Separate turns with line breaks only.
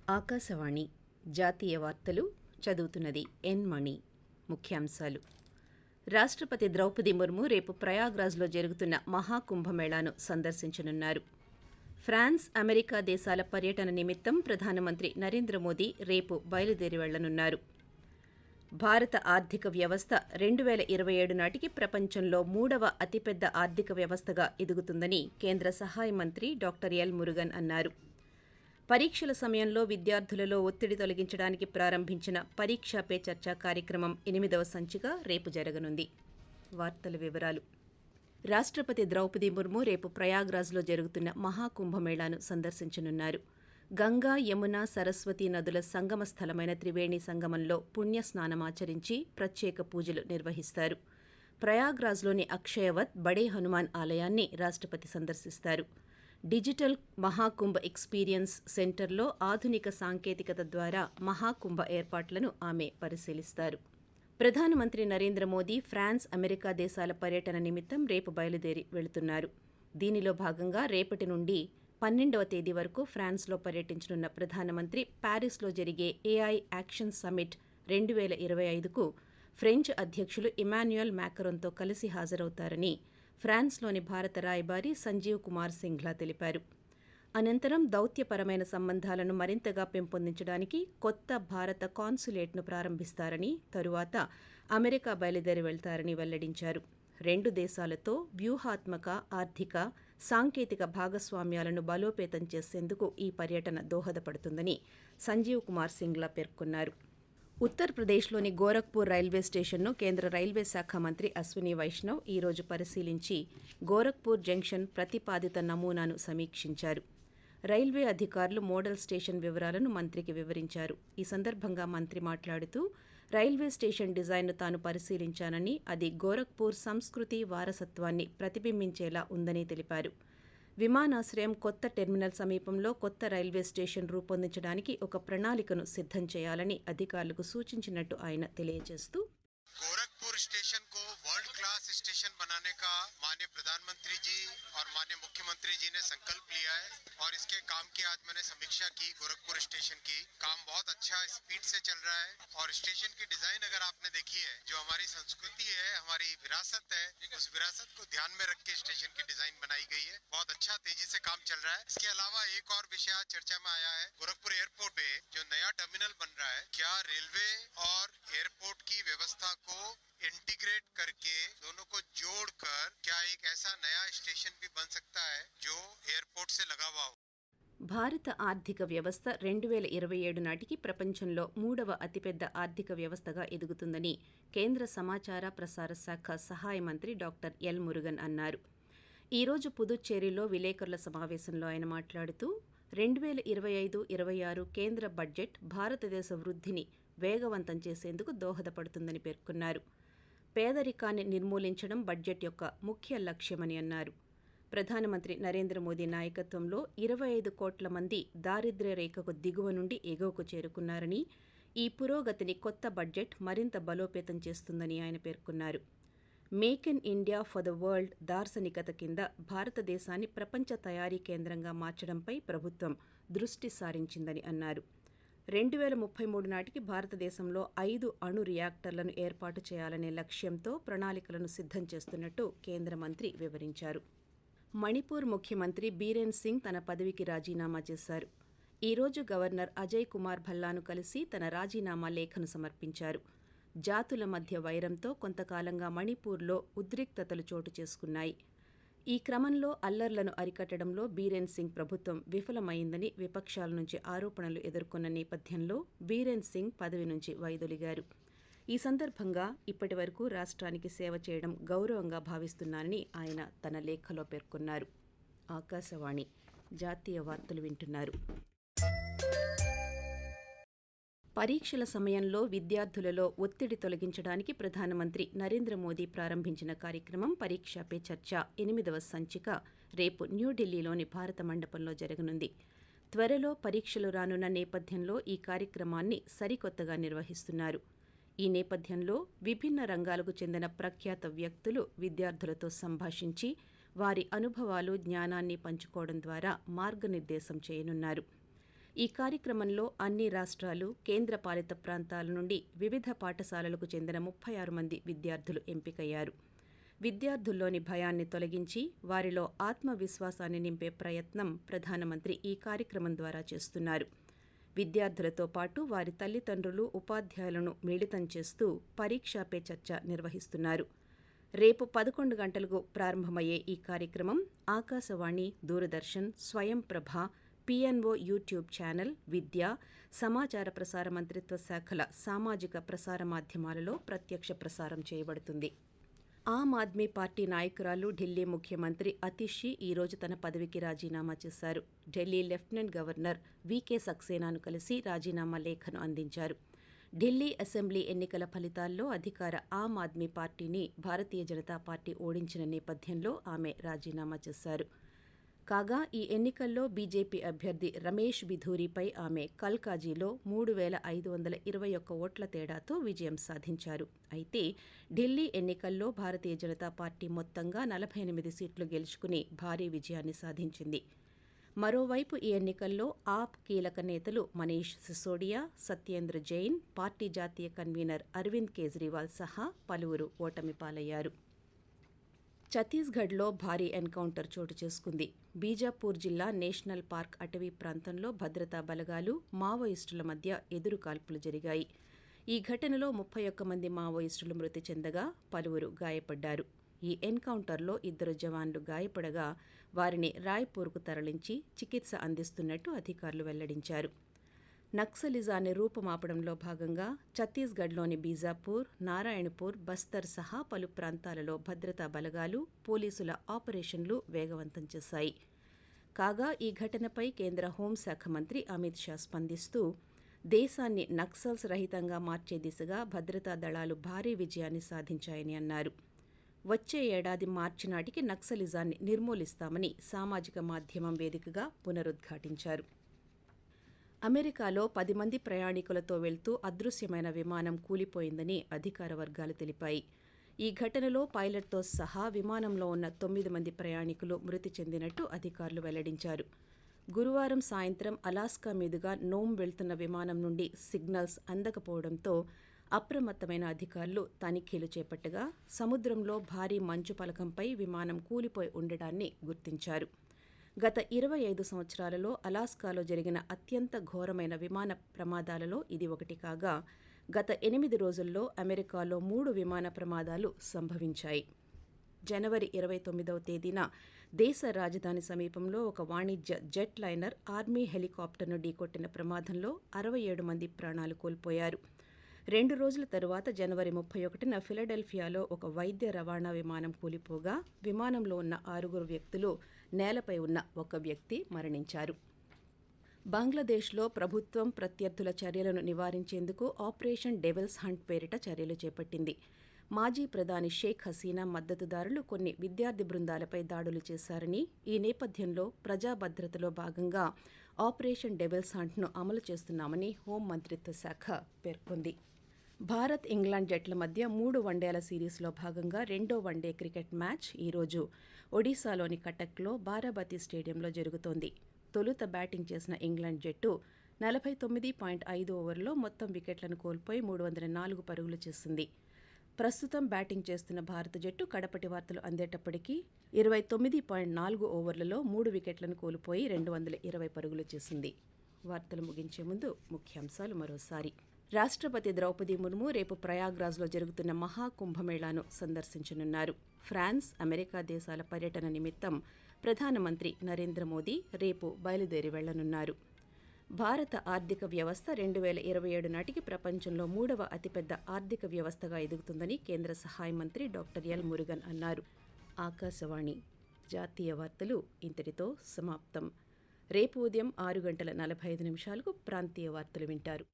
ఆకాశవాణి జాతీయ వార్తలు చదువుతున్నది ఎన్ మణి. ముఖ్యాంశాలు. రాష్ట్రపతి ద్రౌపది ముర్ము రేపు ప్రయాగ్రాజ్లో జరుగుతున్న మహాకుంభమేళాను సందర్శించనున్నారు. ఫ్రాన్స్, అమెరికా దేశాల పర్యటన నిమిత్తం ప్రధానమంత్రి నరేంద్ర మోదీ రేపు బయలుదేరి వెళ్లనున్నారు. భారత ఆర్థిక వ్యవస్థ 2027 నాటికి ప్రపంచంలో 3వ అతిపెద్ద ఆర్థిక వ్యవస్థగా ఎదుగుతుందని కేంద్ర సహాయ మంత్రి డాక్టర్ ఎల్. మురుగన్ అన్నారు. పరీక్షల సమయంలో విద్యార్థులలో ఒత్తిడి తొలగించడానికి ప్రారంభించిన పరీక్షా పే చర్చ కార్యక్రమం 8వ సంచిక రేపు జరగనుంది. వార్తల వివరాలు. రాష్ట్రపతి ద్రౌపది ముర్ము రేపు ప్రయాగ్రాజ్లో జరుగుతున్న మహాకుంభమేళాను సందర్శించనున్నారు. గంగా, యమున, సరస్వతి నదుల సంగమ స్థలమైన త్రివేణి సంగమంలో పుణ్యస్నానమాచరించి ప్రత్యేక పూజలు నిర్వహిస్తారు. ప్రయాగ్రాజ్లోని అక్షయవత్, బడే హనుమాన్ ఆలయాన్ని రాష్ట్రపతి సందర్శిస్తారు. డిజిటల్ మహాకుంభ ఎక్స్పీరియన్స్ సెంటర్లో ఆధునిక సాంకేతికత ద్వారా మహాకుంభ ఏర్పాట్లను ఆమె పరిశీలిస్తారు. ప్రధానమంత్రి నరేంద్ర మోదీ ఫ్రాన్స్, అమెరికా దేశాల పర్యటన నిమిత్తం రేపు బయలుదేరి వెళుతున్నారు. దీనిలో భాగంగా రేపటి నుండి 12వ తేదీ వరకు ఫ్రాన్స్లో పర్యటించనున్న ప్రధానమంత్రి ప్యారిస్లో జరిగే ఏఐ యాక్షన్ సమ్మిట్ 2025కు ఫ్రెంచ్ అధ్యక్షులు ఇమాన్యుయల్ మాక్రాన్తో కలిసి హాజరవుతారని ఫ్రాన్స్లోని భారత రాయబారి సంజీవ్ కుమార్ సింఘ్లా తెలిపారు. అనంతరం దౌత్యపరమైన సంబంధాలను మరింతగా పెంపొందించడానికి కొత్త భారత కాన్సులేట్ను ప్రారంభిస్తారని, తరువాత అమెరికా బయలుదేరి వెళ్తారని వెల్లడించారు. 2 దేశాలతో వ్యూహాత్మక, ఆర్థిక, సాంకేతిక భాగస్వామ్యాలను బలోపేతం చేసేందుకు ఈ పర్యటన దోహదపడుతుందని సంజీవ్ కుమార్ సింఘ్లా పేర్కొన్నారు. ఉత్తరప్రదేశ్లోని గోరఖ్పూర్ రైల్వే స్టేషన్ను కేంద్ర రైల్వే శాఖ మంత్రి అశ్విని వైష్ణవ్ ఈరోజు పరిశీలించి గోరఖ్పూర్ జంక్షన్ ప్రతిపాదిత నమూనాను సమీక్షించారు. రైల్వే అధికారులు మోడల్ స్టేషన్ వివరాలను మంత్రికి వివరించారు. ఈ సందర్భంగా మంత్రి మాట్లాడుతూ, రైల్వే స్టేషన్ డిజైన్ను తాను పరిశీలించానని, అది గోరఖ్పూర్ సంస్కృతి, వారసత్వాన్ని ప్రతిబింబించేలా ఉందని తెలిపారు. విమానాశ్రయం, కొత్త టెర్మినల్ సమీపంలో కొత్త రైల్వే స్టేషన్ రూపొందించడానికి ఒక ప్రణాళికను సిద్ధం చేయాలని అధికారులకు సూచించినట్టు ఆయన తెలియజేస్తూ,
गोरखपुर स्टेशन को वर्ल्ड क्लास स्टेशन बनाने का माननीय प्रधानमंत्री जी और माननीय मुख्यमंत्री जी ने संकल्प लिया है और इसके काम की आज मैंने समीक्षा की। गोरखपुर स्टेशन की काम बहुत अच्छा स्पीड से चल रहा है और स्टेशन की डिजाइन अगर आपने देखी है, जो हमारी संस्कृति है, हमारी विरासत है, उस विरासत को ध्यान में रख के स्टेशन की डिजाइन बनाई गई है। बहुत अच्छा तेजी से काम चल रहा है। इसके अलावा एक और विषय आज चर्चा में आया है, गोरखपुर एयरपोर्ट पे जो नया टर्मिनल बन रहा है, क्या रेलवे और एयरपोर्ट की व्यवस्था को इंटीग्रेट करके दोनों को जोड़कर क्या एक ऐसा नया स्टेशन भी बन सकता है जो एयरपोर्ट से लगा हुआ हो।
భారత ఆర్థిక వ్యవస్థ 2027 నాటికి ప్రపంచంలో 3వ అతిపెద్ద ఆర్థిక వ్యవస్థగా ఎదుగుతుందని కేంద్ర సమాచార ప్రసార శాఖ సహాయ మంత్రి డాక్టర్ ఎల్. మురుగన్ అన్నారు. ఈరోజు పుదుచ్చేరిలో విలేకరుల సమావేశంలో ఆయన మాట్లాడుతూ, 2025-26 కేంద్ర బడ్జెట్ భారతదేశ వృద్ధిని వేగవంతం చేసేందుకు దోహదపడుతుందని పేర్కొన్నారు. పేదరికాన్ని నిర్మూలించడం బడ్జెట్ యొక్క ముఖ్య లక్ష్యమని అన్నారు. ప్రధానమంత్రి నరేంద్ర మోదీ నాయకత్వంలో 25 కోట్ల మంది దారిద్ర్య రేఖకు దిగువ నుండి ఎగువకు చేరుకున్నారని, ఈ పురోగతిని కొత్త బడ్జెట్ మరింత బలోపేతం చేస్తుందని ఆయన పేర్కొన్నారు. Make in India for the world దార్శనికత కింద భారతదేశాన్ని ప్రపంచ తయారీ కేంద్రంగా మార్చడంపై ప్రభుత్వం దృష్టి సారించిందని అన్నారు. 2033 నాటికి భారతదేశంలో 5 అణు రియాక్టర్లను ఏర్పాటు చేయాలనే లక్ష్యంతో ప్రణాళికలను సిద్ధం చేస్తున్నట్టు కేంద్ర మంత్రి వివరించారు. మణిపూర్ ముఖ్యమంత్రి బీరేన్ సింగ్ తన పదవికి రాజీనామా చేశారు. ఈరోజు గవర్నర్ అజయ్ కుమార్ భల్లాను కలిసి తన రాజీనామా లేఖను సమర్పించారు. జాతుల మధ్య వైరంతో కొంతకాలంగా మణిపూర్లో ఉద్రిక్తతలు చోటు చేసుకున్నాయి. ఈ క్రమంలో అల్లర్లను అరికట్టడంలో బీరేన్ సింగ్ ప్రభుత్వం విఫలమైందని విపక్షాల నుంచి ఆరోపణలు ఎదుర్కొన్న నేపథ్యంలో బీరేన్ సింగ్ పదవి నుంచి వైదొలిగారు. ఈ సందర్భంగా ఇప్పటి వరకు రాష్ట్రానికి సేవ చేయడం గౌరవంగా భావిస్తున్నానని ఆయన తన లేఖలో పేర్కొన్నారు. ఆకాశవాణి జాతీయ వార్తలు వింటున్నారు. పరీక్షల సమయంలో విద్యార్థులలో ఒత్తిడి తొలగించడానికి ప్రధానమంత్రి నరేంద్ర మోదీ ప్రారంభించిన కార్యక్రమం పరీక్షా పే చర్చ 8వ సంచిక రేపు న్యూఢిల్లీలోని భారత మండపంలో జరగనుంది. త్వరలో పరీక్షలు రానున్న నేపథ్యంలో ఈ కార్యక్రమాన్ని సరికొత్తగా నిర్వహిస్తున్నారు. ఈ నేపథ్యంలో విభిన్న రంగాలకు చెందిన ప్రఖ్యాత వ్యక్తులు విద్యార్థులతో సంభాషించి వారి అనుభవాలు, జ్ఞానాన్ని పంచుకోవడం ద్వారా మార్గనిర్దేశం చేయనున్నారు. ఈ కార్యక్రమంలో అన్ని రాష్ట్రాలు, కేంద్రపాలిత ప్రాంతాల నుండి వివిధ పాఠశాలలకు చెందిన 36 మంది విద్యార్థులు ఎంపికయ్యారు. విద్యార్థుల్లోని భయాన్ని తొలగించి వారిలో ఆత్మవిశ్వాసాన్ని నింపే ప్రయత్నం ప్రధానమంత్రి ఈ కార్యక్రమం ద్వారా చేస్తున్నారు. విద్యార్థులతో పాటు వారి తల్లిదండ్రులు, ఉపాధ్యాయులను మిళితం చేస్తూ పరీక్షా పే చర్చ నిర్వహిస్తున్నారు. రేపు 11 గంటలకు ప్రారంభమయ్యే ఈ కార్యక్రమం Akashvani, Doordarshan, Swayamprabha, PNO YouTube channel, విద్య, సమాచార ప్రసార మంత్రిత్వ శాఖల సామాజిక ప్రసార మాధ్యమాలలో ప్రత్యక్ష ప్రసారం చేయబడుతుంది. ఆమ్ ఆద్మీ పార్టీ నాయకురాలు, ఢిల్లీ ముఖ్యమంత్రి అతిషి ఈరోజు తన పదవికి రాజీనామా చేశారు. ఢిల్లీ లెఫ్టినెంట్ గవర్నర్ వీకే సక్సేనాను కలిసి రాజీనామా లేఖను అందించారు. ఢిల్లీ అసెంబ్లీ ఎన్నికల ఫలితాల్లో అధికార ఆమ్ ఆద్మీ పార్టీని భారతీయ జనతా పార్టీ ఓడించిన నేపథ్యంలో ఆమె రాజీనామా చేశారు. కాగా ఈ ఎన్నికల్లో బీజేపీ అభ్యర్థి రమేష్ బిధూరిపై ఆమె కల్కాజీలో 3,521 ఓట్ల తేడాతో విజయం సాధించారు. అయితే ఢిల్లీ ఎన్నికల్లో భారతీయ జనతా పార్టీ మొత్తంగా 48 సీట్లు గెలుచుకుని భారీ విజయాన్ని సాధించింది. మరోవైపు ఈ ఎన్నికల్లో ఆప్ కీలక నేతలు మనీష్ సిసోడియా, సత్యేంద్ర జైన్, పార్టీ జాతీయ కన్వీనర్ అరవింద్ కేజ్రీవాల్ సహా పలువురు ఓటమి పాలయ్యారు. ఛత్తీస్గఢ్లో భారీ ఎన్కౌంటర్ చోటు చేసుకుంది. బీజాపూర్ జిల్లా నేషనల్ పార్క్ అటవీ ప్రాంతంలో భద్రతా బలగాలు, మావోయిస్టుల మధ్య ఎదురుకాల్పులు జరిగాయి. ఈ ఘటనలో 31 మంది మావోయిస్టులు మృతి చెందగా పలువురు గాయపడ్డారు. ఈ ఎన్కౌంటర్లో 2 జవాన్లు గాయపడగా వారిని రాయ్పూర్కు తరలించి చికిత్స అందిస్తున్నట్టు అధికారులు వెల్లడించారు. నక్సలిజాన్ని రూపుమాపడంలో భాగంగా ఛత్తీస్గఢ్లోని బీజాపూర్, నారాయణపూర్, బస్తర్ సహా పలు ప్రాంతాలలో భద్రతా బలగాలు, పోలీసుల ఆపరేషన్లు వేగవంతం చేశాయి. కాగా ఈ ఘటనపై కేంద్ర హోంశాఖ మంత్రి అమిత్ షా స్పందిస్తూ దేశాన్ని నక్సల్స్ రహితంగా మార్చే దిశగా భద్రతా దళాలు భారీ విజయాన్ని సాధించాయని అన్నారు. వచ్చే ఏడాది మార్చి నాటికి నక్సలిజాన్ని నిర్మూలిస్తామని సామాజిక మాధ్యమం వేదికగా పునరుద్ఘాటించారు. అమెరికాలో 10 మంది ప్రయాణికులతో వెళ్తూ అదృశ్యమైన విమానం కూలిపోయిందని అధికార వర్గాలు తెలిపాయి. ఈ ఘటనలో పైలట్తో సహా విమానంలో ఉన్న 9 మంది ప్రయాణికులు మృతి చెందినట్టు అధికారులు వెల్లడించారు. గురువారం సాయంత్రం అలాస్కా మీదుగా నోమ్ వెళ్తున్న విమానం నుండి సిగ్నల్స్ అందకపోవడంతో అప్రమత్తమైన అధికారులు తనిఖీలు చేపట్టగా సముద్రంలో భారీ మంచు పలకంపై విమానం కూలిపోయి ఉండడాన్ని గుర్తించారు. గత 25 సంవత్సరాలలో అలాస్కాలో జరిగిన అత్యంత ఘోరమైన విమాన ప్రమాదాలలో ఇది ఒకటి కాగా గత 8 రోజుల్లో అమెరికాలో 3 విమాన ప్రమాదాలు సంభవించాయి. జనవరి 29వ తేదీన దేశ రాజధాని సమీపంలో ఒక వాణిజ్య జెట్ లైనర్ ఆర్మీ హెలికాప్టర్ను ఢీకొట్టిన ప్రమాదంలో 67 మంది ప్రాణాలు కోల్పోయారు. 2 రోజుల తరువాత జనవరి 31న ఫిలడెల్ఫియాలో ఒక వైద్య రవాణా విమానం కూలిపోగా విమానంలో ఉన్న 6 వ్యక్తులు, నేలపై ఉన్న ఒక వ్యక్తి మరణించారు. బంగ్లాదేశ్లో ప్రభుత్వం ప్రత్యర్థుల చర్యలను నివారించేందుకు ఆపరేషన్ డెవిల్స్ హంట్ పేరిట చర్యలు చేపట్టింది. మాజీ ప్రధాని షేక్ హసీనా మద్దతుదారులు కొన్ని విద్యార్థి బృందాలపై దాడులు చేశారని, ఈ నేపథ్యంలో ప్రజా భద్రతలో భాగంగా ఆపరేషన్ డెవిల్స్ హంట్ను అమలు చేస్తున్నామని హోంమంత్రిత్వ శాఖ పేర్కొంది. భారత్, ఇంగ్లాండ్ జట్ల మధ్య 3 వన్డేల సిరీస్లో భాగంగా 2వ వన్డే క్రికెట్ మ్యాచ్ ఈరోజు ఒడిశాలోని కటక్లో బారాబతి స్టేడియంలో జరుగుతోంది. తొలుత బ్యాటింగ్ చేసిన ఇంగ్లాండ్ జట్టు 49.5 ఓవర్లలో మొత్తం వికెట్లను కోల్పోయి 304 పరుగులు చేసింది. ప్రస్తుతం బ్యాటింగ్ చేస్తున్న భారత జట్టు కడపటి వార్తలు అందేటప్పటికీ 29.4 ఓవర్లలో 3 వికెట్లను కోల్పోయి 220 పరుగులు చేసింది. వార్తలు ముగించే ముందు ముఖ్యాంశాలు మరోసారి. రాష్ట్రపతి ద్రౌపది ముర్ము రేపు ప్రయాగ్రాజ్లో జరుగుతున్న మహాకుంభమేళాను సందర్శించనున్నారు. ఫ్రాన్స్, అమెరికా దేశాల పర్యటన నిమిత్తం ప్రధానమంత్రి నరేంద్ర మోదీ రేపు బయలుదేరి వెళ్లనున్నారు. భారత ఆర్థిక వ్యవస్థ 2027 నాటికి ప్రపంచంలో 3వ అతిపెద్ద ఆర్థిక వ్యవస్థగా ఎదుగుతుందని కేంద్ర సహాయ మంత్రి డాక్టర్ ఎల్ మురుగన్ అన్నారు. ఆకాశవాణి జాతీయ వార్తలు ఇంతటితో సమాప్తం. రేపు ఉదయం 6:45 ప్రాంతీయ వార్తలు వింటారు.